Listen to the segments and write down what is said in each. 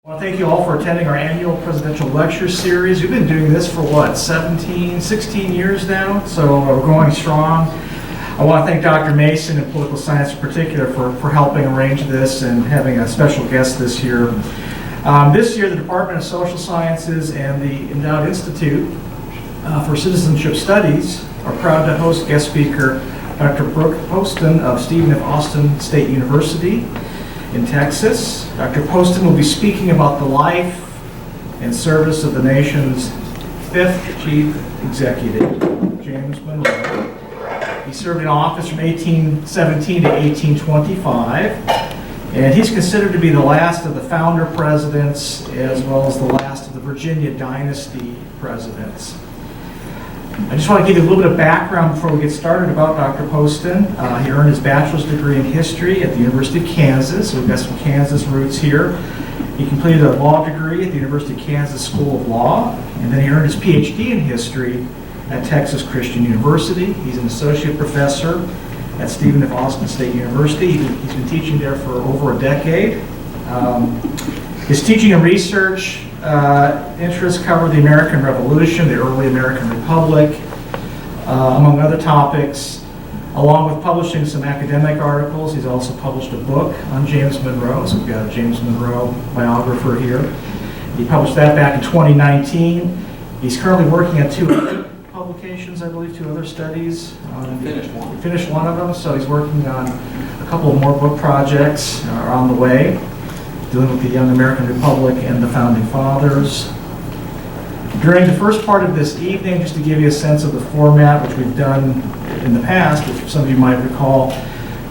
Well, thank you all for attending our annual presidential lecture series. We've been doing this for what, 16 years now, so we're going strong. I want to thank Dr. Mason and political science in particular for helping arrange this and having a special guest this year. This year, the Department of Social Sciences and the Endowed Institute for Citizenship Studies are proud to host guest speaker Dr. Brook Poston of Stephen F. Austin State University in Texas. Dr. Poston will be speaking about the life and service of the nation's fifth chief executive, James Monroe. He served in office from 1817 to 1825, and he's considered to be the last of the founder presidents as well as the last of the Virginia dynasty presidents. I just want to give you a little bit of background before we get started about Dr. Poston. He earned his bachelor's degree in history at the University of Kansas, so we've got some Kansas roots here. He completed a law degree at the University of Kansas School of Law, and then he earned his PhD in history at Texas Christian University. He's an associate professor at Stephen F. Austin State University. He's been teaching there for over a decade. His teaching and research interests cover the American Revolution, the early American Republic, among other topics. Along with publishing some academic articles, he's also published a book on James Monroe. So we've got a James Monroe biographer here. He published that back in 2019. He's currently working on two other publications, I believe, two other studies. Finished one of them, so he's working on a couple of more book projects are on the way, dealing with the young American Republic and the Founding Fathers. During the first part of this evening, just to give you a sense of the format, which we've done in the past, which some of you might recall,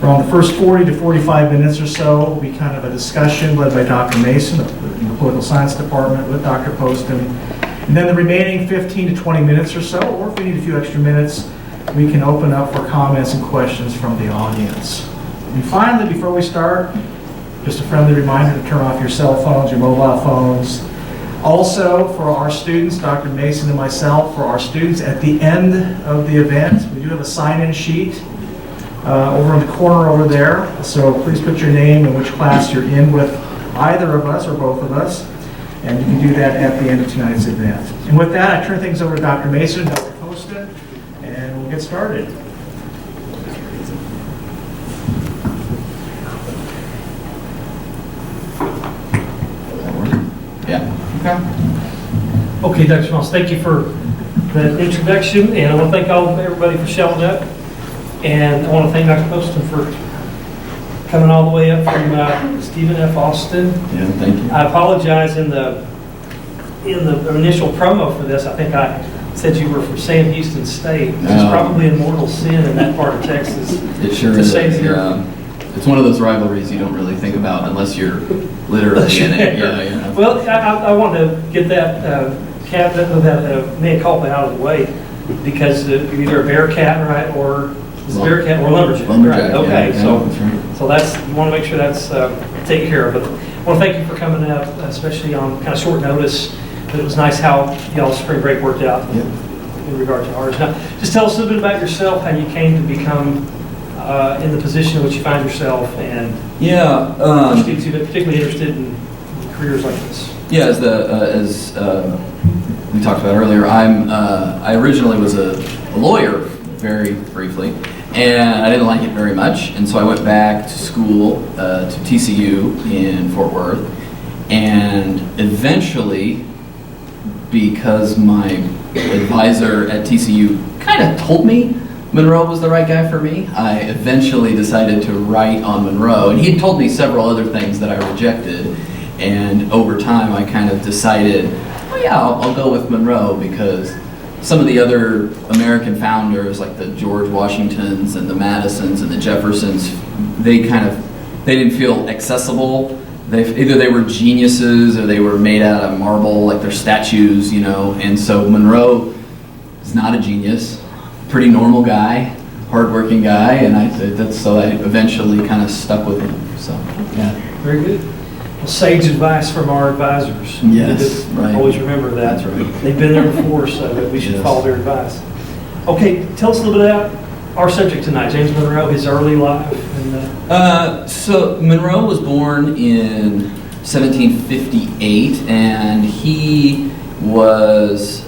around the first 40 to 45 minutes or so will be kind of a discussion led by Dr. Mason in the Political Science Department with Dr. Poston. And then the remaining 15 to 20 minutes or so, or if we need a few extra minutes, we can open up for comments and questions from the audience. And finally, before we start, just a friendly reminder to turn off your cell phones, your mobile phones. Also, for our students, Dr. Mason and myself, for our students, at the end of the event, we do have a sign-in sheet over in the corner over there. So please put your name and which class you're in with either of us or both of us. And you can do that at the end of tonight's event. And with that, I turn things over to Dr. Mason, Dr. Poston, and we'll get started. Okay, Dr. Moss, thank you for the introduction, and I want to thank everybody for showing up, and I want to thank Dr. Poston for coming all the way up from Stephen F. Austin. Yeah, thank you. I apologize in the initial promo for this. I think I said you were from Sam Houston State, which is probably a mortal sin in that part of Texas. It sure is. It's one of those rivalries you don't really think about unless you're literally in it. Yeah. Well, I want to get that mea culpa out of the way, because you're either a Bearcat, right, or Bearcat or lumberjack. Right? Okay, so that's, you want to make sure that's taken care of. But I want to thank you for coming out, especially on kind of short notice. But it was nice how y'all's spring break worked out in regard to ours. Now, just tell us a little bit about yourself, how you came to become in the position in which you find yourself, and students who are particularly interested in careers like this. Yeah, as we talked about earlier, I originally was a lawyer, very briefly, and I didn't like it very much, and so I went back to school to TCU in Fort Worth, and eventually, because my advisor at TCU kind of told me Monroe was the right guy for me, I eventually decided to write on Monroe, and he had told me several other things that I rejected, and over time I kind of decided, oh yeah, I'll go with Monroe, because some of the other American founders, like the George Washingtons and the Madisons and the Jeffersons, they didn't feel accessible. Either they were geniuses or they were made out of marble, like their statues, and so Monroe is not a genius. Pretty normal guy, hardworking guy, and I eventually kind of stuck with him. So, yeah. Very good. Well, sage advice from our advisors. Yes, right. Always remember that. That's right. They've been there before, so we should follow their advice. Okay, tell us a little bit about our subject tonight, James Monroe, his early life. So Monroe was born in 1758, and he was,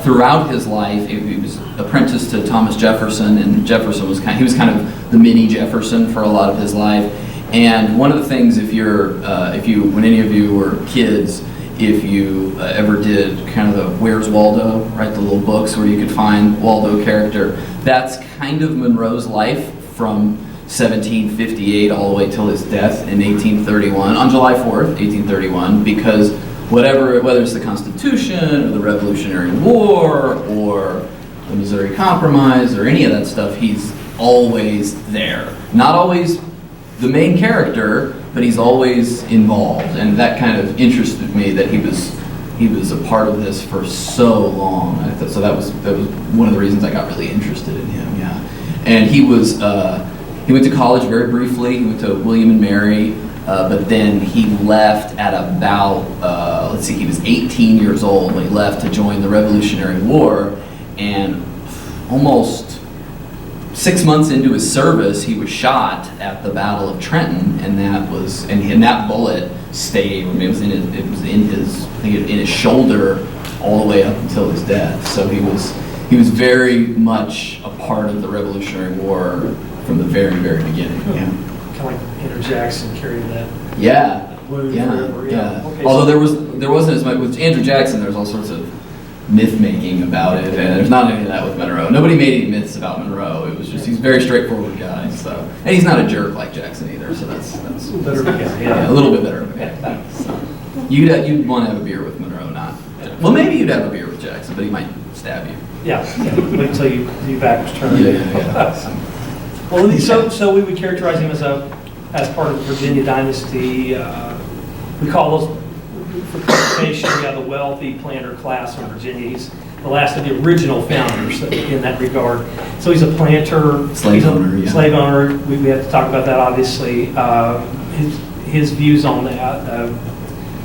throughout his life, he was apprenticed to Thomas Jefferson, and Jefferson was he was kind of the mini Jefferson for a lot of his life. And one of the things, when any of you were kids, if you ever did kind of the Where's Waldo, right, the little books where you could find Waldo character, that's kind of Monroe's life from 1758 all the way till his death in 1831, on July 4th, 1831, because whether it's the Constitution or the Revolutionary War or the Missouri Compromise or any of that stuff, he's always there. Not always the main character, but he's always involved, and that kind of interested me that he was a part of this for so long. So that was one of the reasons I got really interested in him. Yeah, and he went to college very briefly. He went to William and Mary, but then he left at about he was 18 years old when he left to join the Revolutionary War, and almost 6 months into his service, he was shot at the Battle of Trenton, and that bullet stayed. It was in his shoulder all the way up until his death. So he was very much a part of the Revolutionary War from the very, very beginning. Yeah. Kind of like Andrew Jackson carried that. Yeah. Yeah. Okay, although there wasn't as much with Andrew Jackson. There was all sorts of myth making about it, and there's not any of that with Monroe. Nobody made any myths about Monroe. It was just he's a very straightforward guy. So, and he's not a jerk like Jackson either. So that's A little better of a guy, yeah, a little bit better of a guy. So, you'd want to have a beer with Monroe, not well. Maybe you'd have a beer with Jackson, but he might stab you. Yeah. Wait until you back his turn. Yeah. Well, so we would characterize him as part of the Virginia dynasty. We call those, for clarification, we have the wealthy planter class in Virginia. He's the last of the original founders in that regard. So he's a planter. Slave owner, yeah. Slave owner. We have to talk about that, obviously. His views on that,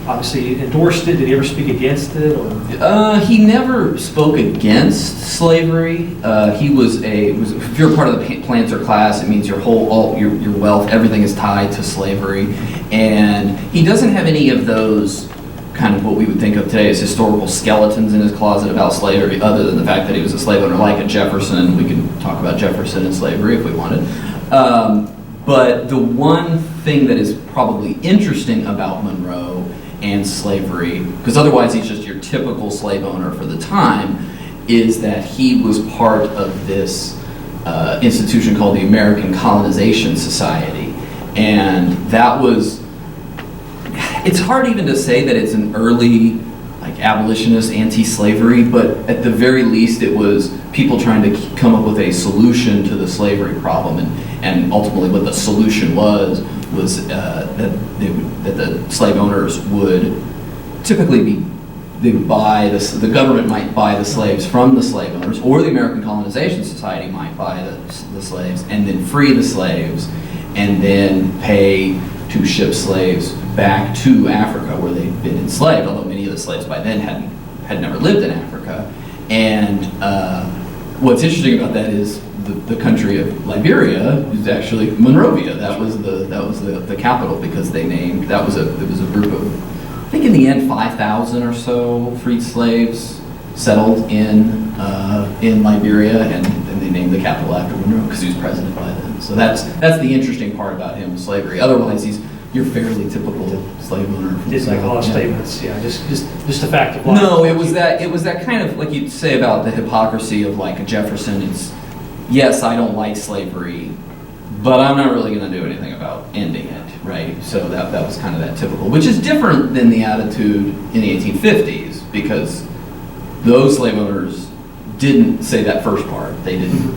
obviously endorsed it. Did he ever speak against it? Or? He never spoke against slavery. If you're part of the planter class, it means your wealth, everything is tied to slavery. And he doesn't have any of those kind of what we would think of today as historical skeletons in his closet about slavery, other than the fact that he was a slave owner like a Jefferson. We can talk about Jefferson and slavery if we wanted. But the one thing that is probably interesting about Monroe and slavery, because otherwise he's just your typical slave owner for the time, is that he was part of this institution called the American Colonization Society. And that was, it's hard even to say that it's an early abolitionist anti-slavery, but at the very least it was people trying to come up with a solution to the slavery problem, and ultimately what the solution was that the slave owners would typically the government might buy the slaves from the slave owners, or the American Colonization Society might buy the slaves and then free the slaves and then pay to ship slaves back to Africa where they'd been enslaved, although many of the slaves by then had never lived in Africa. And what's interesting about that is the country of Liberia is actually Monrovia. That was the capital, because it was a group of, I think in the end 5,000 or so freed slaves settled in Liberia, and they named the capital after Monroe because he was president by then. So that's the interesting part about him, slavery. Otherwise, he's your fairly typical slave owner. Didn't make a lot of statements. Yeah, just a fact of life. No, it was that kind of, like you'd say about the hypocrisy of like a Jefferson. It's, yes, I don't like slavery, but I'm not really going to do anything about ending it, right? So that was kind of that typical, which is different than the attitude in the 1850s, because those slave owners didn't say that first part. They didn't.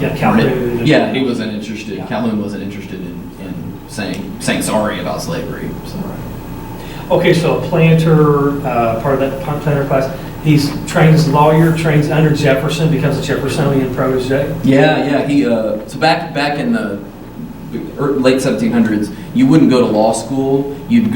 Yeah, Calhoun. Yeah, he wasn't interested. Yeah. Calhoun wasn't interested in saying sorry about slavery. So. Okay, so a planter, part of that planter class. He's trained as a lawyer, trains under Jefferson, becomes a Jeffersonian protege. Yeah. He so back in the late 1700s, you wouldn't go to law school. You'd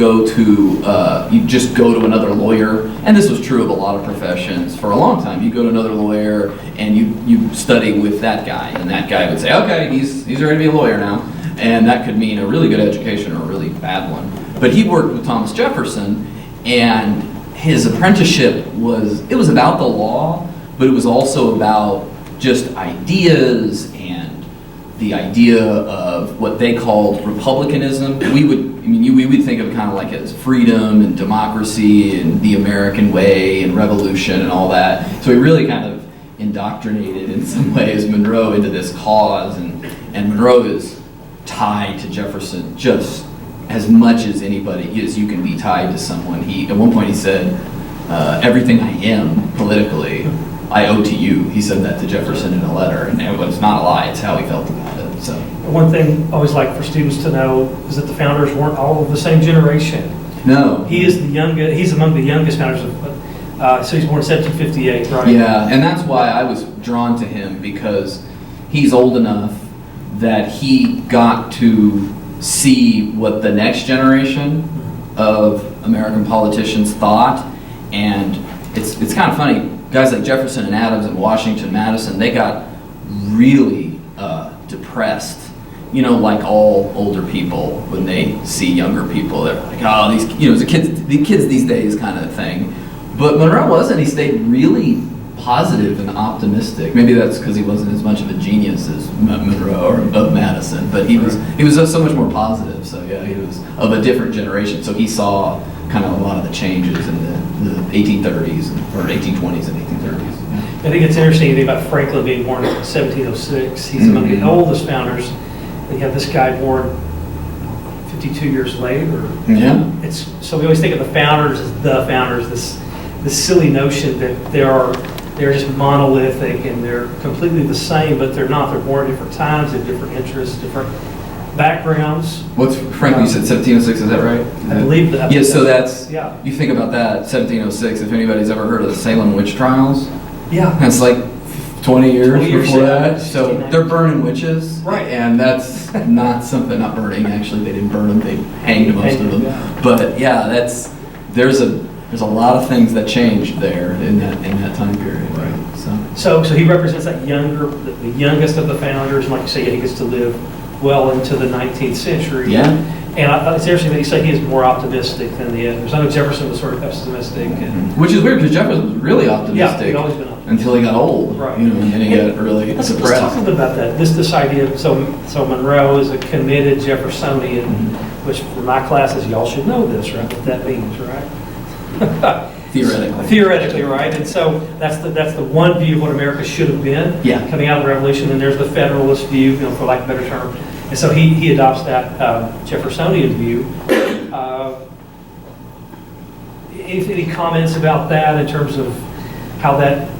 just go to another lawyer, and this was true of a lot of professions for a long time. You go to another lawyer and you study with that guy, and that guy would say, okay, he's ready to be a lawyer now, and that could mean a really good education or a really bad one. But he worked with Thomas Jefferson, and his apprenticeship was about the law, but it was also about just ideas and the idea of what they called republicanism. We would think of kind of like as freedom and democracy and the American way and revolution and all that. So he really kind of indoctrinated in some ways Monroe into this cause, and Monroe is tied to Jefferson just as much as anybody is. You can be tied to someone. At one point he said, everything I am politically, I owe to you. He said that to Jefferson in a letter, and it's not a lie, it's how he felt about it. So One thing I always like for students to know is that the founders weren't all of the same generation. no. He's among the youngest founders so he's born in 1758, right? Yeah, and that's why I was drawn to him, because he's old enough that he got to see what the next generation of American politicians thought. And it's kind of funny, guys like Jefferson and Adams and Washington, Madison, they got really depressed, like all older people when they see younger people. They're like, oh, these, the kids these days kind of thing. But Monroe wasn't. He stayed really positive and optimistic. Maybe that's because he wasn't as much of a genius as Monroe or of Madison, but he was so much more positive. So yeah, he was of a different generation. So he saw kind of a lot of the changes in the 1830s or 1820s and 1830s. Yeah. I think it's interesting to think about Franklin being born in 1706. He's among the oldest founders. And you have this guy born 52 years later. Yeah. So we always think of the founders as the founders, this silly notion that they're just monolithic and they're completely the same, but they're not. They're born at different times, at different interests, different backgrounds. What's Frank? You said 1706. Is that right? I believe that. Yeah. So that's yeah. You think about that 1706. If anybody's ever heard of the Salem witch trials, Yeah. that's like 20 years before that. Yeah. So they're burning witches, Right. And that's not something. Not burning. Actually, they didn't burn them. They hanged most of them. Yeah. But yeah, there's a lot of things that changed there in that time period. Right. So he represents that the youngest of the founders, and like you say, he gets to live well into the 19th century. Yeah. And it's interesting that you say he is more optimistic than the others. I know Jefferson was sort of pessimistic. And, Which is weird, because Jefferson was really optimistic. Yeah, he'd always been optimistic. Until he got old. Right. And then he got really Let's depressed. talk a little bit about that. This idea, so Monroe is a committed Jeffersonian, which for my classes, y'all should know this, right? What that means, right? Theoretically. Theoretically, right? And so that's the one view of what America should have been coming out of the Revolution. And there's the Federalist view, for lack of a better term. And so he adopts that Jeffersonian view. Any comments about that in terms of how that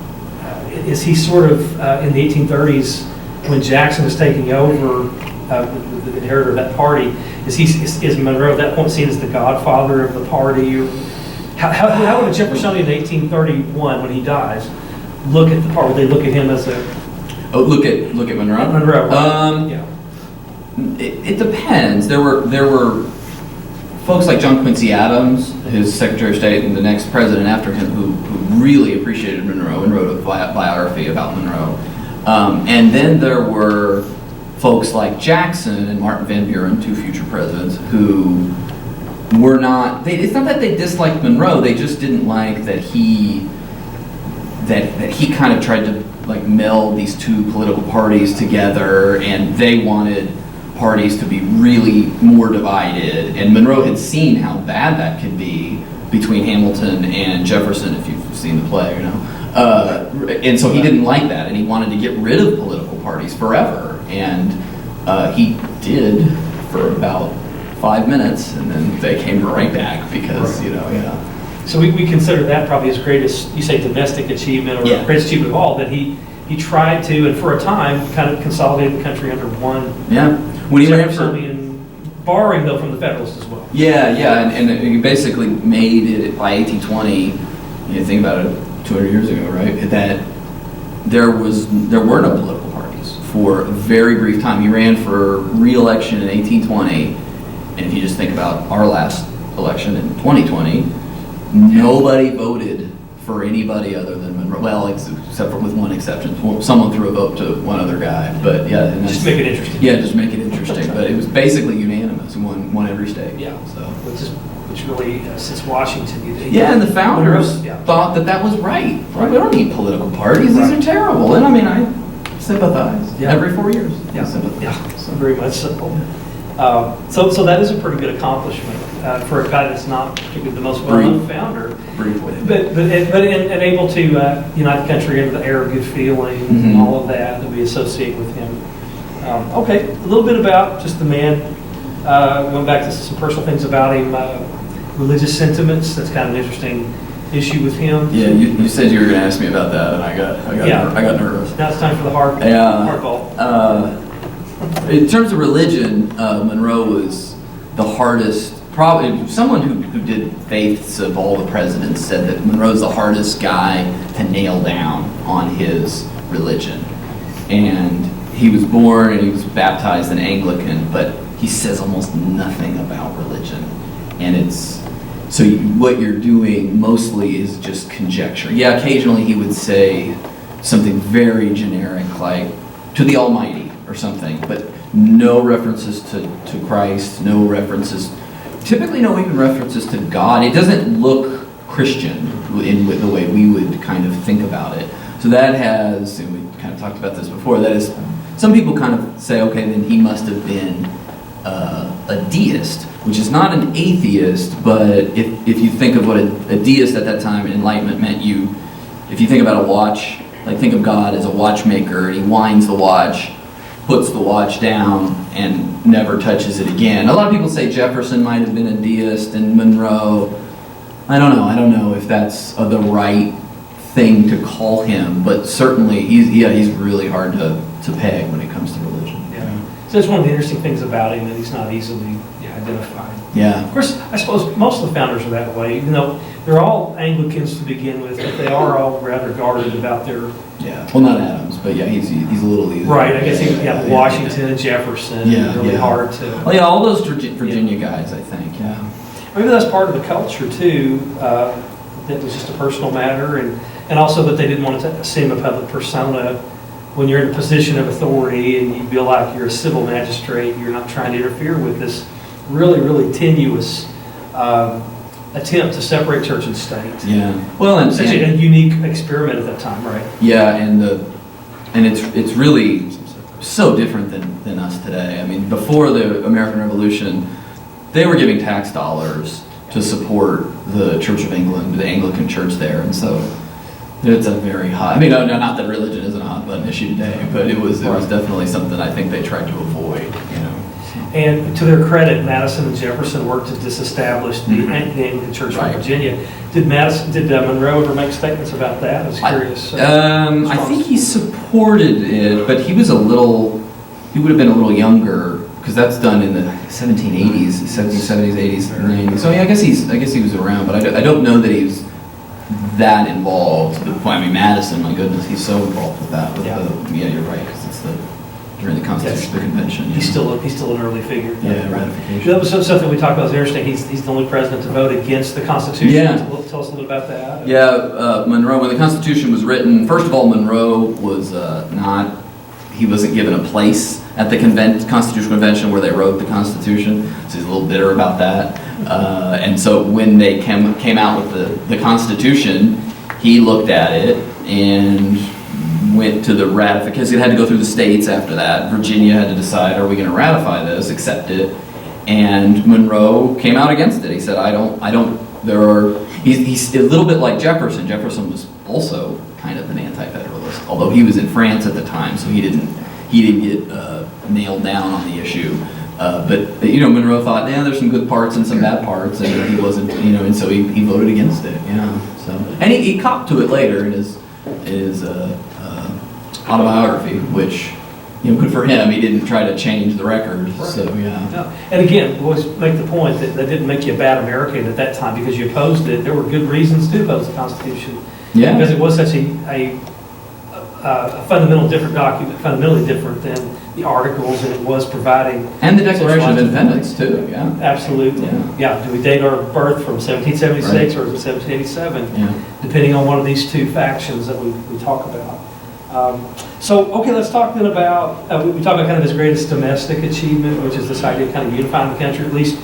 is he sort of in the 1830s when Jackson was taking over, the inheritor of that party? Is Monroe at that point seen as the godfather of the party? Or how would a Jeffersonian in 1831, when he dies, look at the party? Would they look at him as a look at Monroe? Monroe? Right? Yeah. It depends. There were folks like John Quincy Adams, his Secretary of State, and the next president after him, who really appreciated Monroe and wrote a biography about Monroe. And then there were folks like Jackson and Martin Van Buren, two future presidents, who were not. It's not that they disliked Monroe; they just didn't like that he kind of tried to meld these two political parties together, and they wanted parties to be really more divided. And Monroe had seen how bad that could be between Hamilton and Jefferson, if you've seen the play, and so he didn't like that, and he wanted to get rid of political parties forever. And he did for about 5 minutes, and then they came right back because, So we consider that probably his greatest, you say domestic achievement, or greatest achievement of all, that he tried to, and for a time, kind of consolidate the country under one. Yeah. When he ran for, borrowing though from the Federalists as well. Yeah, and he basically made it by 1820. Think about it, 200 years ago, right? That there were no political parties for a very brief time. He ran for re-election in 1820, and if you just think about our last election in 2020, nobody voted for anybody other than Monroe. Well, except for with one exception. Someone threw a vote to one other guy, but yeah. Just make it interesting. Yeah, just make it interesting. But it was basically unanimous. So won every state. Yeah. So. Which really, since Washington, Yeah, and the founders thought that was right. We don't need political parties. These are terrible. And I mean, I sympathize every 4 years. Yeah, so very much so. So that is a pretty good accomplishment for a guy that's not particularly the most well-known founder. Briefly. But able to unite the country under the air of good feeling and all of that we associate with him. Okay, a little bit about just the man. Going back to some personal things about him, religious sentiments. That's kind of an interesting issue with him. Yeah, you said you were going to ask me about that, and I got nervous. Now it's time for the hardball. In terms of religion, Monroe was the hardest. Probably someone who did faiths of all the presidents said that Monroe's the hardest guy to nail down on his religion. And he was born and he was baptized in Anglican, but he says almost nothing about religion. And so what you're doing mostly is just conjecture. Yeah, occasionally he would say something very generic like, to the Almighty or something, but no references to Christ, no references, typically no even references to God. It doesn't look Christian in the way we would kind of think about it. So that has, and we kind of talked about this before, that is, some people kind of say, okay, then he must have been a deist, which is not an atheist, but if you think of what a deist at that time, Enlightenment meant if you think about a watch, like think of God as a watchmaker, and he winds the watch, puts the watch down, and never touches it again. A lot of people say Jefferson might have been a deist, and Monroe, I don't know if that's the right thing to call him, but certainly he's really hard to peg when it comes to religion. So that's one of the interesting things about him, that he's not easily identified. Yeah. Of course, I suppose most of the founders are that way, even though they're all Anglicans to begin with, but they are all rather guarded about their... Yeah. Well, not Adams, but yeah, he's a little easy. Right, I guess Washington and Jefferson, really hard to... Well, yeah, all those Virginia guys, I think, yeah. Maybe that's part of the culture, too, that was just a personal matter, and also that they didn't want to assume a public persona. When you're in a position of authority and you feel like you're a civil magistrate, you're not trying to interfere with this really, really tenuous attempt to separate church and state. Yeah. Well, and such a unique experiment at that time, right? Yeah, and it's really so different than us today. I mean, before the American Revolution, they were giving tax dollars to support the Church of England, the Anglican Church there, and so it's a very hot. I mean, no, not that religion isn't a hot button issue today, but it was definitely something I think they tried to avoid. And to their credit, Madison and Jefferson worked to disestablish the Anglican Church of Virginia. Did Monroe ever make statements about that? I was curious. I think he supported it, but he would have been a little younger, because that's done in the 1770s, 80s, 90s. So yeah, I guess he was around, but I don't know that he was that involved to the point. I mean, Madison, my goodness, he's so involved with that. You're right, because it's during the Constitution, the convention. He's still an early figure. Yeah, ratification. That was something we talked about. It was interesting. He's the only president to vote against the Constitution. Yeah. Tell us a little bit about that. Yeah, Monroe, when the Constitution was written, first of all, Monroe was he wasn't given a place at the Constitutional Convention where they wrote the Constitution, so he's a little bitter about that. And so when they came out with the Constitution, he looked at it and went to the ratification. It had to go through the states after that. Virginia had to decide, are we going to ratify this, accept it? And Monroe came out against it. He said, he's a little bit like Jefferson. Jefferson was also kind of an anti-federalist, although he was in France at the time, so he didn't get nailed down on the issue. But Monroe thought, there's some good parts and some bad parts, and he wasn't, and so he voted against it. So and he copped to it later in his autobiography, which good for him. He didn't try to change the record. Right. So No. And again, we always make the point that didn't make you a bad American at that time because you opposed it. There were good reasons to oppose the Constitution. Yeah. Because it was such a fundamentally different document, fundamentally different than the Articles, and it was providing... And the Declaration of Independence, too, yeah. Absolutely. Yeah. Do we date our birth from 1776 or is it 1787? Yeah. Depending on one of these two factions that we talk about. Okay, let's talk then about, we talked about kind of his greatest domestic achievement, which is this idea of kind of unifying the country, at least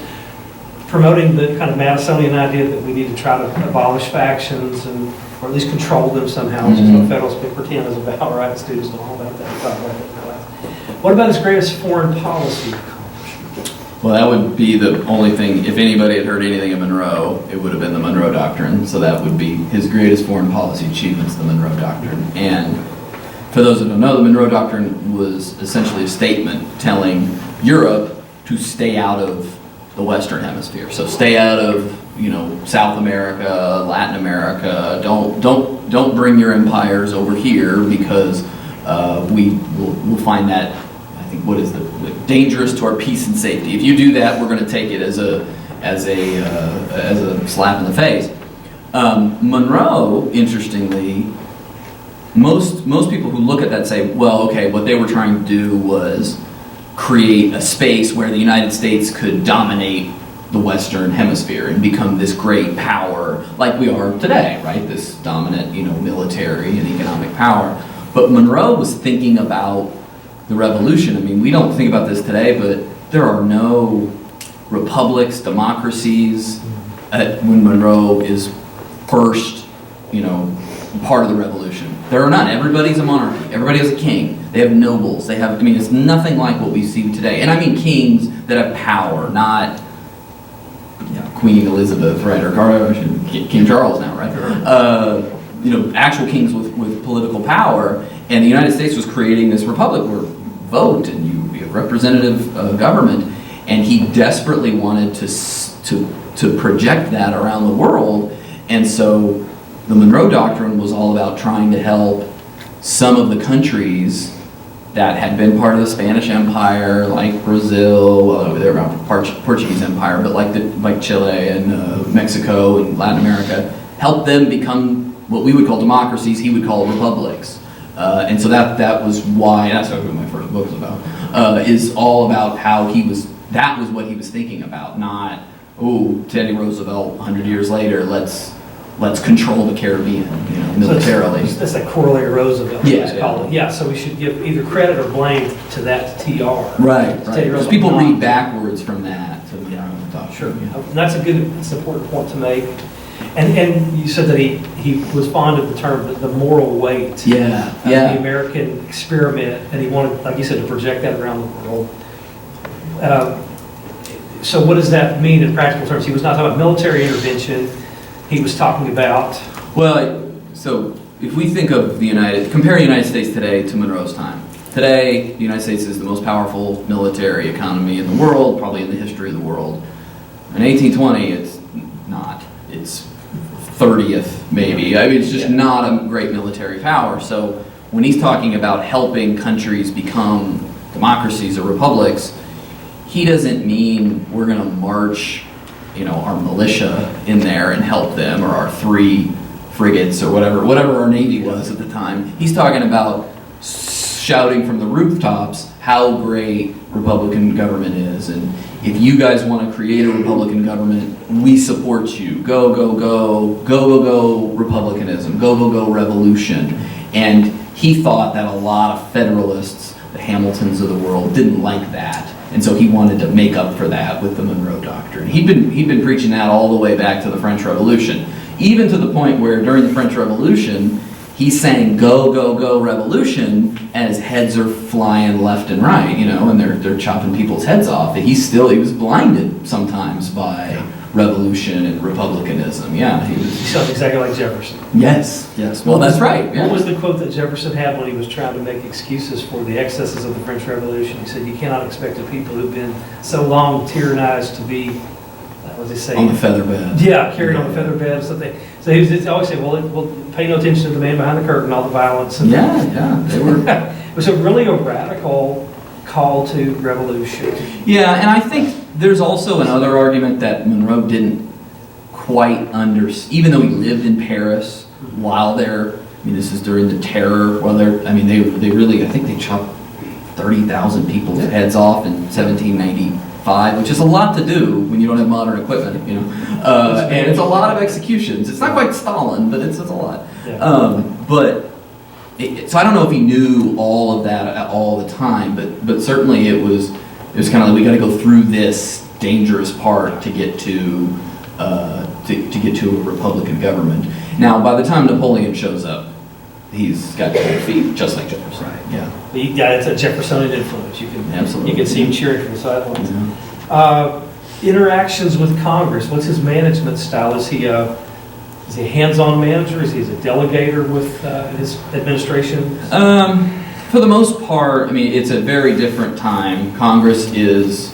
promoting the kind of Madisonian idea that we need to try to abolish factions or at least control them somehow, which is what Federalist Paper 10 is about, right? Students know all about that. Talk about that in class. What about his greatest foreign policy accomplishment? Well, that would be the only thing, if anybody had heard anything of Monroe, it would have been the Monroe Doctrine. So that would be his greatest foreign policy achievements, the Monroe Doctrine. And for those that don't know, the Monroe Doctrine was essentially a statement telling Europe to stay out of the Western Hemisphere. So stay out of, South America, Latin America. Don't bring your empires over here because we'll find that, I think, dangerous to our peace and safety. If you do that, we're going to take it as a slap in the face. Monroe, interestingly, most people who look at that say, well, okay, what they were trying to do was create a space where the United States could dominate the Western Hemisphere and become this great power like we are today, right? This dominant, military and economic power. But Monroe was thinking about the revolution. I mean, we don't think about this today, but there are no republics, democracies when Monroe is first, part of the revolution. There are none. Everybody's a monarchy. Everybody has a king. They have nobles. It's nothing like what we see today. And I mean kings that have power, not Queen Elizabeth, right, or King Charles now, right? Actual kings with political power. And the United States was creating this republic where vote and you have representative government. And he desperately wanted to project that around the world. And so the Monroe Doctrine was all about trying to help some of the countries that had been part of the Spanish Empire, like Brazil, well, they were around Portuguese Empire, but like Chile and Mexico and Latin America, help them become what we would call democracies, he would call republics. And so that was why, that's what my first book was about, is all about how that was what he was thinking about, not, Teddy Roosevelt, 100 years later, let's control the Caribbean, militarily. So that's that corollary Roosevelt. Yeah. Yeah, so we should give either credit or blame to that TR. Right. Because people read backwards from that to the Doctrine. Sure. Yeah. That's an important point to make. And you said that he was fond of the term, the moral weight. Of the American experiment, and he wanted, like you said, to project that around the world. So what does that mean in practical terms? He was not talking about military intervention. He was talking about... Well, so if we think of compare the United States today to Monroe's time. Today, the United States is the most powerful military economy in the world, probably in the history of the world. In 1820, it's not. It's 30th, maybe. I mean, it's just not a great military power. So when he's talking about helping countries become democracies or republics, he doesn't mean we're going to march our militia in there and help them, or our 3 frigates, or whatever our Navy was at the time. He's talking about shouting from the rooftops how great Republican government is, and if you guys want to create a Republican government, we support you. Go, go, go, go, go, go, Republicanism. Go, go, go, revolution. And he thought that a lot of Federalists, the Hamiltons of the world, didn't like that. And so he wanted to make up for that with the Monroe Doctrine. He'd been preaching that all the way back to the French Revolution, even to the point where during the French Revolution, he's saying "Go, go, go, revolution" as heads are flying left and right, and they're chopping people's heads off. He was blinded sometimes by revolution and republicanism. Yeah, he sounds exactly like Jefferson. Yes. Well, that's right. Yeah. What was the quote that Jefferson had when he was trying to make excuses for the excesses of the French Revolution? He said, "You cannot expect a people who've been so long tyrannized to be, what was he saying? On the feather bed." Yeah, carried on the feather bed or something. So he was always saying, well, pay no attention to the man behind the curtain, all the violence. And they were. It was really a radical call to revolution. Yeah, and I think there's also another argument that Monroe didn't quite understand, even though he lived in Paris while this is during the terror, they really, I think they chopped 30,000 people's heads off in 1795, which is a lot to do when you don't have modern equipment, and it's a lot of executions. It's not quite Stalin, but it's a lot. Yeah. But so I don't know if he knew all of that all the time, but certainly it was kind of like, we got to go through this dangerous part to get to get to a Republican government. Now, by the time Napoleon shows up, he's got cold feet, just like Jefferson. Right. Yeah. It's a Jeffersonian influence. Absolutely. You can see him cheering from the sidelines. Yeah. Interactions with Congress. What's his management style? Is he a hands-on manager? Is he a delegator with his administration? For the most part, I mean, it's a very different time. Congress is,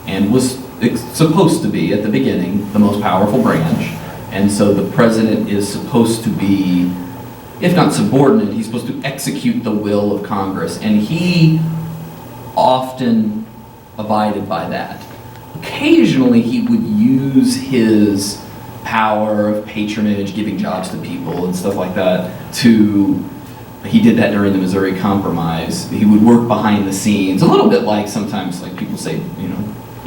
and was supposed to be at the beginning, the most powerful branch. And so the president is supposed to be, if not subordinate, he's supposed to execute the will of Congress. And he often abided by that. Occasionally, he would use his power of patronage, giving jobs to people and stuff like that, he did that during the Missouri Compromise. He would work behind the scenes, a little bit like sometimes, like people say,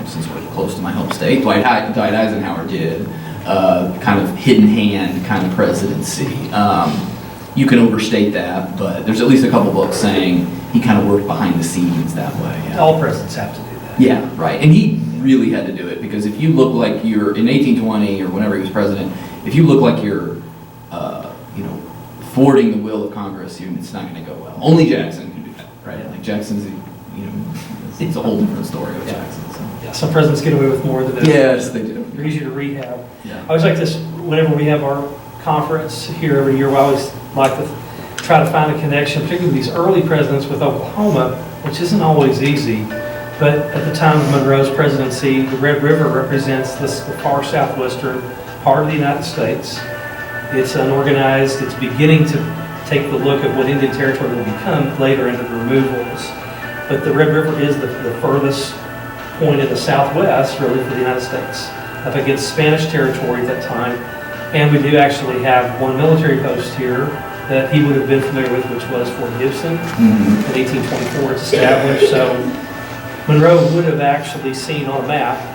since we're close to my home state, Dwight Eisenhower did, kind of hidden hand kind of presidency. You can overstate that, but there's at least a couple books saying he kind of worked behind the scenes that way. Yeah. All presidents have to do that. Yeah, right. And he really had to do it, because if you look like you're, in 1820 or whenever he was president, if you look like you're, thwarting the will of Congress, it's not going to go well. Only Jackson can do that, right? Like Jackson's, it's a whole different story with Jackson. So. Yeah, some presidents get away with more than others. Yes, they do. They're easier to rehab. Yeah. I always like this, whenever we have our conference here every year, we always like to try to find a connection, particularly with these early presidents with Oklahoma, which isn't always easy. But at the time of Monroe's presidency, the Red River represents the far southwestern part of the United States. It's unorganized. It's beginning to take the look at what Indian Territory will become later into the removals. But the Red River is the furthest point in the southwest, really, for the United States, up against Spanish territory at that time. And we do actually have one military post here that he would have been familiar with, which was Fort Gibson. In 1824 it's established. So Monroe would have actually seen on a map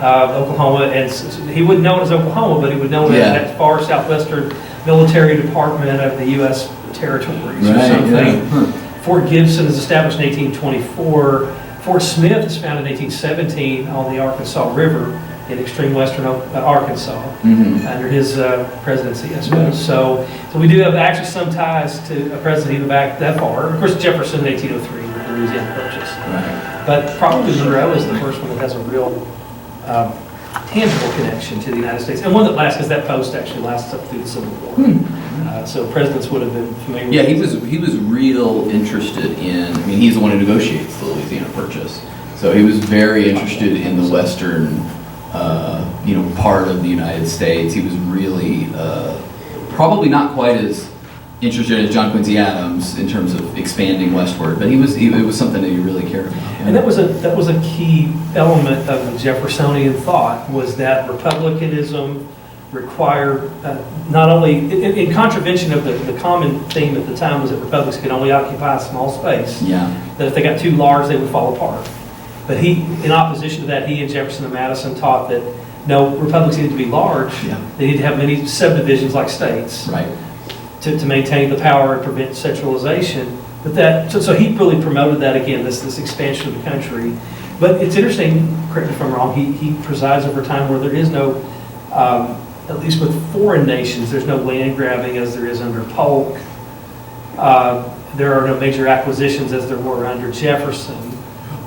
Oklahoma, and he wouldn't know it as Oklahoma, but he would know it as that far southwestern military department of the U.S. territories or something. Yeah. Fort Gibson is established in 1824. Fort Smith is founded in 1817 on the Arkansas River in extreme western Arkansas under his presidency, I suppose. So we do have actually some ties to a president even back that far. Of course, Jefferson in 1803 with the Louisiana Purchase. Right. But probably Monroe is the first one that has a real tangible connection to the United States, and one that lasts, because that post actually lasts up through the Civil War. So presidents would have been familiar with it. he was real interested in, he's the one who negotiates the Louisiana Purchase. So he was very interested in the western, part of the United States. He was really probably not quite as interested as John Quincy Adams in terms of expanding westward, but it was something that he really cared about. Yeah. And that was a key element of the Jeffersonian thought, was that republicanism required not only, in contravention of the common theme at the time, was that republics could only occupy a small space. Yeah. That if they got too large, they would fall apart. But in opposition to that, he and Jefferson and Madison taught that no, republics needed to be large. Yeah. They needed to have many subdivisions like states. Right. To maintain the power and prevent centralization. But so he really promoted that again, this expansion of the country. But it's interesting, correct me if I'm wrong, he presides over a time where there is no, at least with foreign nations, there's no land grabbing as there is under Polk. There are no major acquisitions as there were under Jefferson.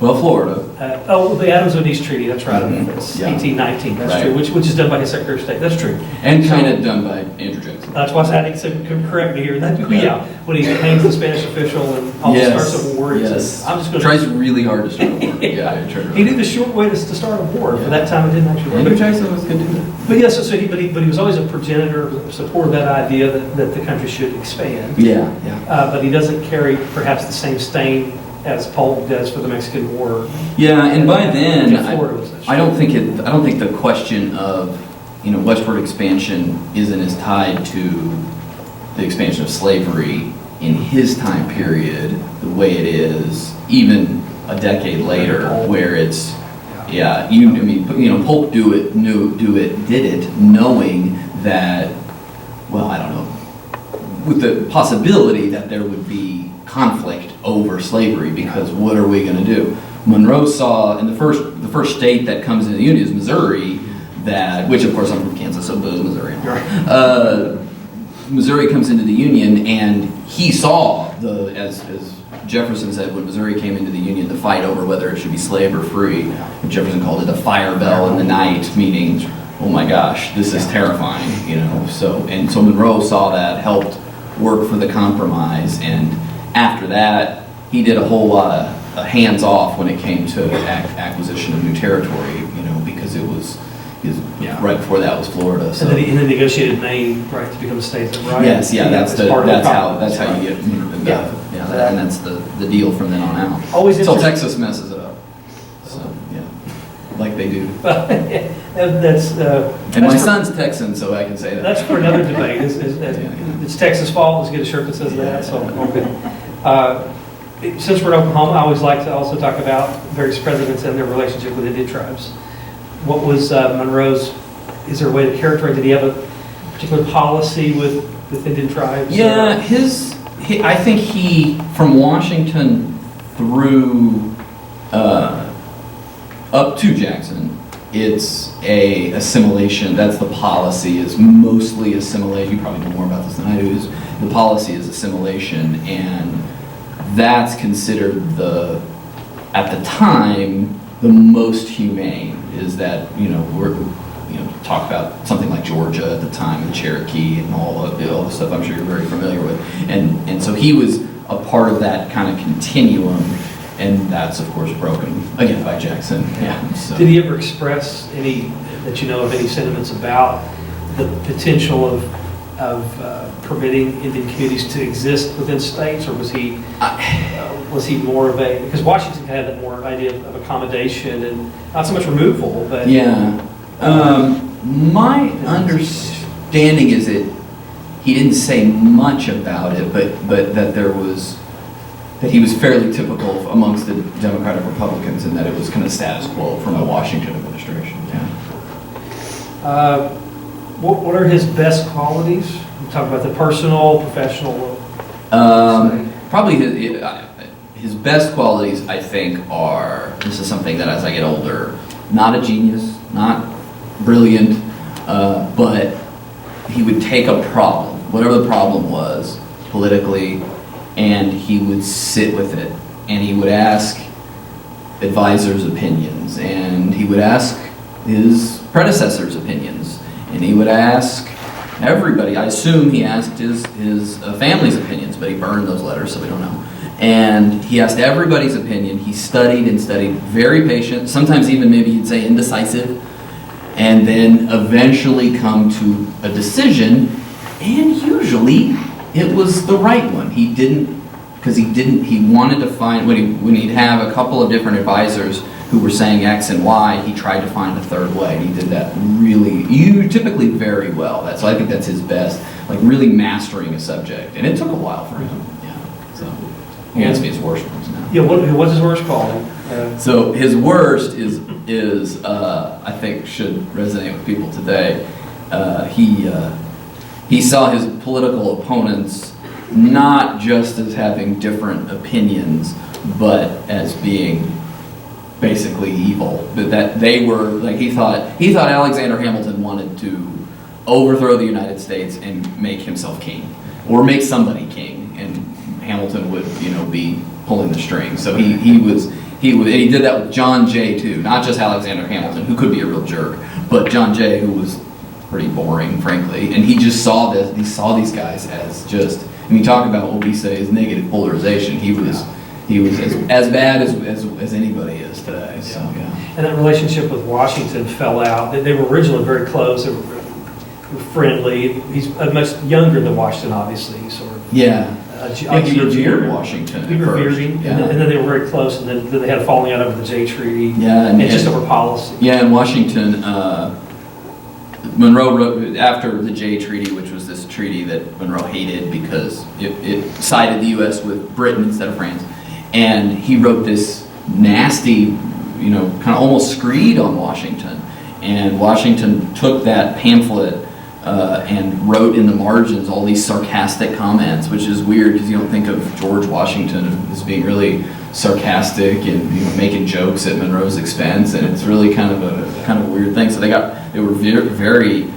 Well, Florida. The Adams-Onis Treaty, that's right, it's 1819, that's true, which is done by his Secretary of State, that's true. And kind of done by Andrew Jackson. That's why I said, correct me here, when he hangs the Spanish official and almost starts a war, he says, I'm just going to... Tries really hard to start a war. He knew the short way to start a war, for that time it didn't actually work. Andrew Jackson was good to do that. But yes, but he was always a progenitor, supported that idea that the country should expand. But he doesn't carry perhaps the same stain as Polk does for the Mexican War. Yeah, and by then, I don't think the question of westward expansion isn't as tied to the expansion of slavery in his time period the way it is even a decade later, where it's Polk did it knowing that, well, I don't know, with the possibility that there would be conflict over slavery, because what are we going to do? Monroe saw, in the first state that comes into the Union is Missouri, which of course I'm from Kansas, so boo, Missouri. Missouri comes into the Union, and he saw as Jefferson said, when Missouri came into the Union, the fight over whether it should be slave or free. Jefferson called it a fire bell in the night, meaning, oh my gosh, this is terrifying, So Monroe saw that, helped work for the compromise, and after that, he did a whole lot of hands off when it came to acquisition of new territory, because it was. Right before that was Florida. So. And then negotiated Maine, right, to become a state, right? Yes, that's how you get. And that's the deal from then on out. Always until Texas messes it up. So like they do. And my son's Texan, so I can say that. That's for another debate. It's Texas' fault. Let's get a shirt that says that. So okay. Since we're in Oklahoma, I always like to also talk about various presidents and their relationship with Indian tribes. What was Monroe's, is there a way to characterize, did he have a particular policy with Indian tribes? Yeah, I think he, from Washington through, up to Jackson, it's a assimilation. That's the policy, is mostly assimilation. You probably know more about this than I do. The policy is assimilation, and that's considered at the time, the most humane. Is that, talk about something like Georgia at the time, and Cherokee, and all the stuff I'm sure you're very familiar with. And so he was a part of that kind of continuum, and that's, of course, broken, again, by Jackson. Yeah. So. Did he ever express any sentiments about the potential of permitting Indian communities to exist within states, or was he more of a, because Washington had that more idea of accommodation and not so much removal, but... Yeah. My understanding is that he didn't say much about it, but that he was fairly typical amongst the Democratic Republicans, and that it was kind of status quo from the Washington administration. Yeah. What are his best qualities? We talk about the personal, professional. Probably his best qualities, I think, are, this is something that as I get older, not a genius, not brilliant, but he would take a problem, whatever the problem was politically, and he would sit with it, and he would ask advisors' opinions, and he would ask his predecessors' opinions, and he would ask everybody. I assume he asked his family's opinions, but he burned those letters, so we don't know. And he asked everybody's opinion. He studied and studied, very patient, sometimes even maybe you'd say indecisive, and then eventually come to a decision, and usually it was the right one. He wanted to find, when he'd have a couple of different advisors who were saying X and Y, he tried to find a third way, and he did that typically very well. So I think that's his best, like really mastering a subject, and it took a while for him. Yeah. So he asked me his worst ones now. Yeah. What's his worst quality? So his worst is I think should resonate with people today. He saw his political opponents not just as having different opinions, but as being basically evil. But that they were, like, he thought Alexander Hamilton wanted to overthrow the United States and make himself king, or make somebody king, and Hamilton would, be pulling the strings. So he did that with John Jay too, not just Alexander Hamilton, who could be a real jerk, but John Jay, who was pretty boring, frankly, and he just saw this. He saw these guys as just. I mean, talk about what we say is negative polarization. He was as bad as anybody is today. So, yeah. And that relationship with Washington fell out. They were originally very close. They were friendly. He's much younger than Washington, obviously. Sort of. Yeah. He revered Washington. He revered him, and then they were very close, and then they had a falling out over the Jay Treaty. Yeah, and just over policy. Yeah, and Washington, Monroe wrote after the Jay Treaty, which was this treaty that Monroe hated because it sided the U.S. with Britain instead of France, and he wrote this nasty, kind of almost screed on Washington, and Washington took that pamphlet and wrote in the margins all these sarcastic comments, which is weird because you don't think of George Washington as being really sarcastic and making jokes at Monroe's expense, and it's really kind of a weird thing. So they were very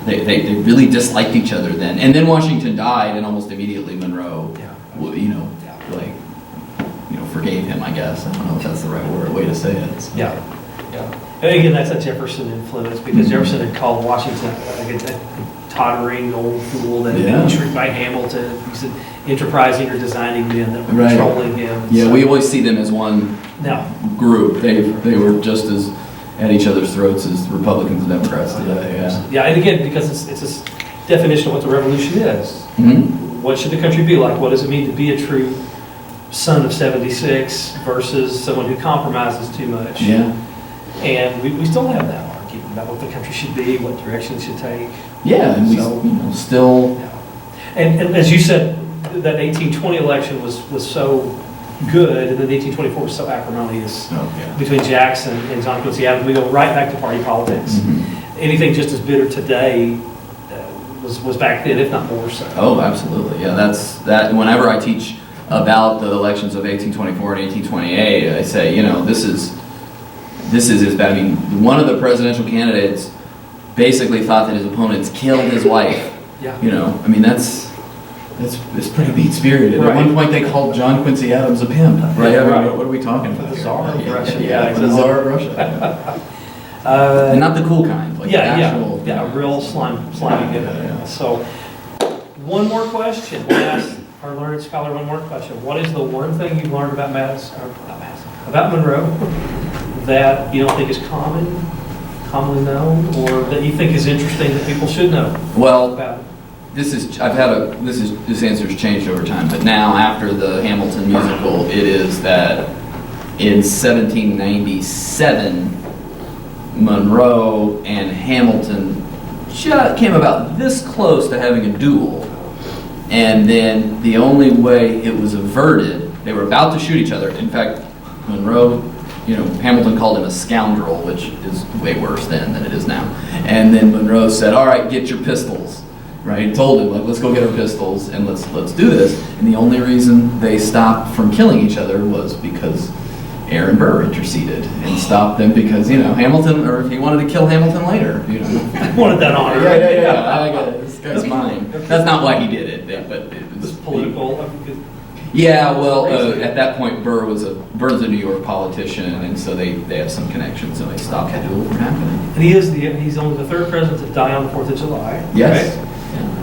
they really disliked each other then. And then Washington died, and almost immediately Monroe, forgave him, I guess. I don't know if that's the right way to say it. So. Yeah. And again, that's a Jefferson influence, because Jefferson had called Washington like a tottering old fool that had been treated by Hamilton. He said enterprising or designing men that were controlling him. Yeah, so we always see them as one group. They were just as at each other's throats as Republicans and Democrats today. Yeah, and again, because it's this definition of what the revolution is. Mm-hmm. What should the country be like? What does it mean to be a true son of 76 versus someone who compromises too much? Yeah. And we still have that argument about what the country should be, what direction it should take. Yeah, and we still... Yeah. And as you said, that 1820 election was so good, and then 1824 was so acrimonious between Jackson and John Quincy Adams. We go right back to party politics. Mm-hmm. Anything just as bitter today was back then, if not more so. Oh, absolutely. Yeah, that. Whenever I teach about the elections of 1824 and 1828, I say, this is as bad. I mean, one of the presidential candidates basically thought that his opponents killed his wife. Yeah. I mean, that's pretty mean-spirited. Right. At one point, they called John Quincy Adams a pimp. Right. Right. What are we talking about? The Tsar of Russia. Yeah, the Tsar of Russia. And not the cool kind. Like actual. Yeah, real slimy good. Yeah. So, one more question. We'll ask our learned scholar one more question. What is the one thing you've learned about about Monroe that you don't think is commonly known, or that you think is interesting that people should know? Well, about it? this answer's changed over time, but now after the Hamilton musical, it is that in 1797, Monroe and Hamilton came about this close to having a duel, and then the only way it was averted, they were about to shoot each other. In fact, Monroe, Hamilton called him a scoundrel, which is way worse then than it is now. And then Monroe said, "All right, get your pistols." Right? He told him, let's go get our pistols and let's do this. And the only reason they stopped from killing each other was because Aaron Burr interceded and stopped them, because Hamilton, or if he wanted to kill Hamilton later, wanted that honor. Yeah. I got it. This guy's mine. That's not why he did it, but it was political. Yeah, well, at that point, Burr's a New York politician, and so they have some connections, so they stopped the duel from happening. And he's only the third president to die on the 4th of July. Yes. Right?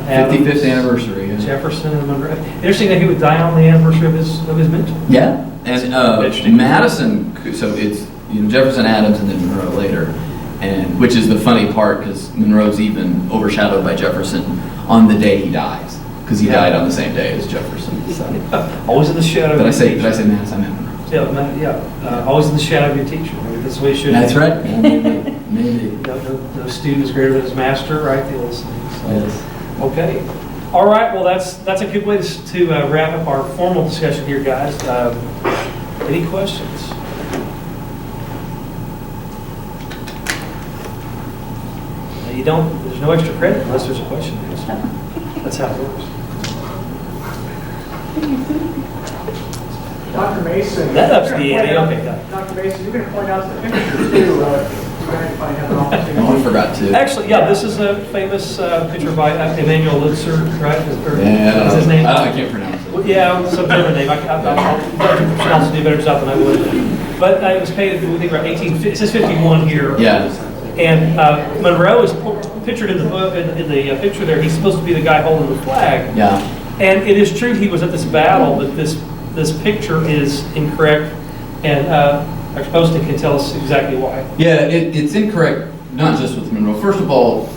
55th anniversary. Yeah. Jefferson and Monroe. Interesting that he would die on the anniversary of his mentor. Yeah, and Madison. So it's Jefferson, Adams, and then Monroe later, and which is the funny part, because Monroe's even overshadowed by Jefferson on the day he dies, because he died on the same day as Jefferson. So. Always in the shadow. Did I say Madison? I meant Monroe. Always in the shadow of your teacher. Maybe that's the way it should be. That's right. Maybe. No student is greater than his master, right? The old saying. So. Yes. Okay. All right. Well, that's a good way to wrap up our formal discussion here, guys. Any questions? There's no extra credit unless there's a question. That's how it works. Dr. Mason. That ups the ante. Okay, got it. Dr. Mason, you're going to point out the pictures too. If I have an opportunity. Oh, I forgot to. Actually, this is a famous picture by Emmanuel Lutzer, right? Yeah. What's his name? I can't pronounce it. Well, yeah, some different name. I'll pronounce it a better job than I would. But it was painted, we think, around 1850. It says 51 here. Yeah. And Monroe is pictured in the book, in the picture there. He's supposed to be the guy holding the flag. Yeah. And it is true he was at this battle, but this picture is incorrect. And Dr. Poston can tell us exactly why. Yeah, it's incorrect, not just with Monroe. First of all,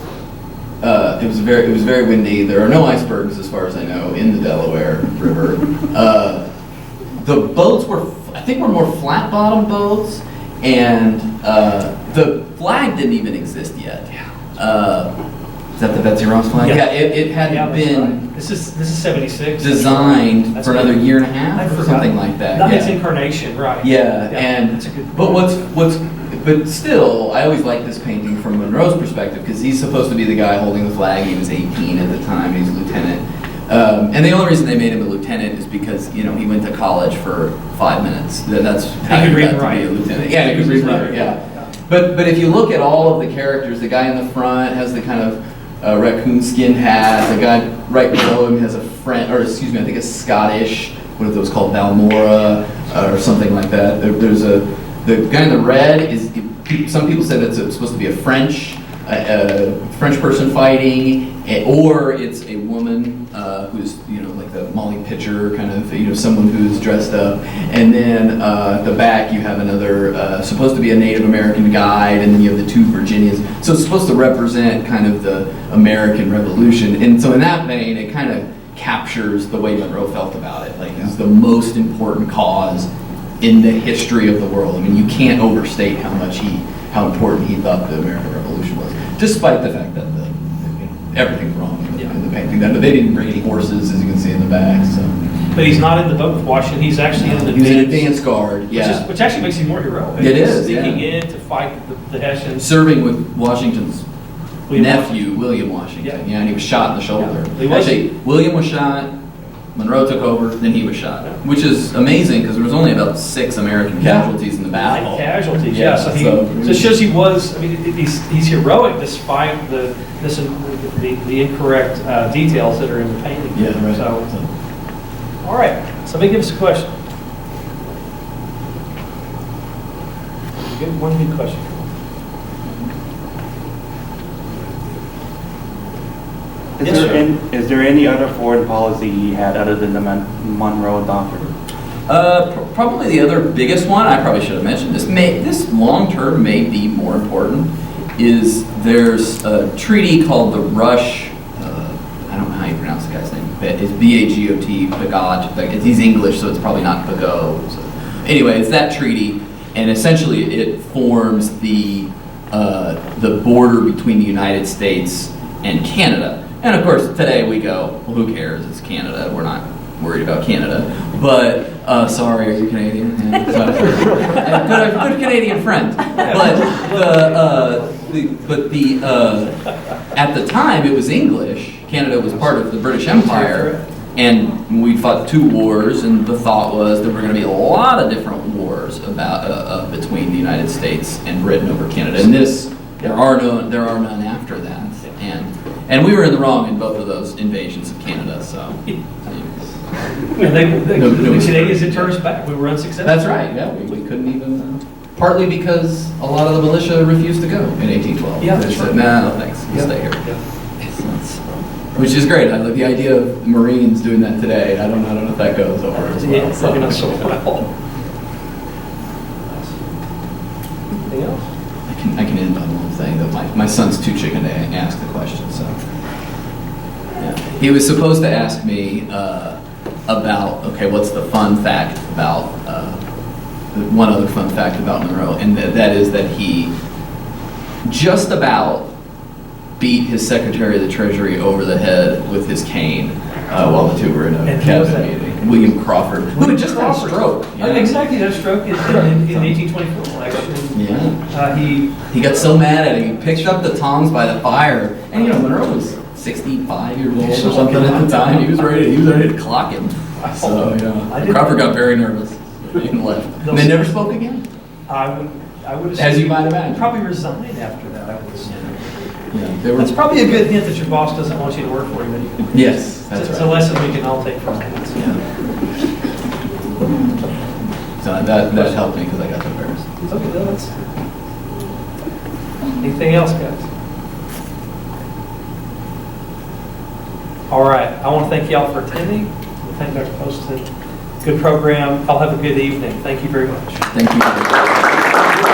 it was very windy. There are no icebergs, as far as I know, in the Delaware River. The boats were more flat-bottom boats, and the flag didn't even exist yet. Is that the Betsy Ross flag? Yeah, it hadn't been. Right. This is 76. Designed for another year and a half or something like that. Not its incarnation, right? Yeah, and that's a good point. but what's but still, I always like this painting from Monroe's perspective because he's supposed to be the guy holding the flag. He was 18 at the time. He's a lieutenant. And the only reason they made him a lieutenant is because, he went to college for 5 minutes. That's how He could he read got and to write. be a lieutenant. Yeah, he could read and write, yeah. But if you look at all of the characters, the guy in the front has the kind of raccoon skin hat. The guy right below him has a I think a Scottish, what are those called, Balmora, or something like that. The guy in the red some people say that's supposed to be a French person fighting, or it's a woman who's, like the Molly Pitcher kind of, someone who's dressed up. And then at the back you have another, supposed to be a Native American guide, and then you have the two Virginians. So it's supposed to represent kind of the American Revolution. And so in that vein, it kind of captures the way Monroe felt about it. Like, it's the most important cause in the history of the world. I mean, you can't overstate how important he thought the American Revolution was, despite the fact that everything's wrong in the painting. That they didn't bring any horses, as you can see in the back. So. But he's not in the boat with Washington. He's actually in the He's an advance guard. Yeah, which actually makes him more heroic. It is, He's sneaking in to fight the Hessians. serving with Washington's nephew, Washington. William Washington. Yeah. Yeah, and he was shot in the shoulder. Yeah. Actually, William was shot. Monroe took over, then he was shot, Yeah. which is amazing because there was only about 6 American casualties in the battle. Casualties, Yeah, yeah. So it shows he was. I mean, he's heroic despite the incorrect details that are in the painting. Yeah, right. So, all right. Somebody give us a question. Good, one good question. Yes, sir. Is there any other foreign policy he had other than the Monroe Doctrine? Probably the other biggest one, I probably should have mentioned this long-term may be more important, is there's a treaty called the Rush, I don't know how you pronounce the guy's name, it's B-A-G-O-T, Bagot, he's English, so it's probably not Bagot. So. Anyway, it's that treaty, and essentially it forms the border between the United States and Canada. And of course, today we go, well, who cares? It's Canada. We're not worried about Canada. But, sorry, are you Canadian? Yeah, good Canadian friend. But at the time, it was English. Canada was part of the British Empire. And we fought 2 wars, and the thought was there were going to be a lot of different wars between the United States and Britain over Canada. And there are none after that. And we were in the wrong in both of those invasions of Canada, so. And the Canadians had turned us back. We were unsuccessful. That's right, yeah, we couldn't even, partly because a lot of the militia refused to go in 1812. Yeah, They that's said, right. no, thanks, we'll stay here. Yeah. Which is great, I like the idea of Marines doing that today. I don't know if that goes over as well. Yeah, it's probably not so well. Anything else? I can end on one thing, that my son's too chicken to ask the question, so. Yeah. He was supposed to ask me about, okay, what's the fun fact about, one other fun fact about Monroe, and that is that he just about beat his Secretary of the Treasury over the head with his cane while the two were in a And who was cabinet that? meeting. William Crawford, who had just had a stroke. Yeah. Exactly, he had a stroke in the 1824 election. Yeah. He He got so mad at him, he picked up the tongs by the fire, and Monroe was 65 years old or something at the time. He was ready to clock him. So I didn't Crawford know. got very nervous and left. And they never spoke again. I would As you might imagine. probably resigned after that. Yeah, they were. That's probably a good hint that your boss doesn't want you to work for him anymore. Yes, that's It's a right. lesson we can all take from that. Yeah. So that helped me because I got embarrassed. Okay, no, that's. Anything else, guys? All right, I want to thank y'all for attending. Thank Dr. Poston. Good program. I'll have a good evening. Thank you very much. Thank you.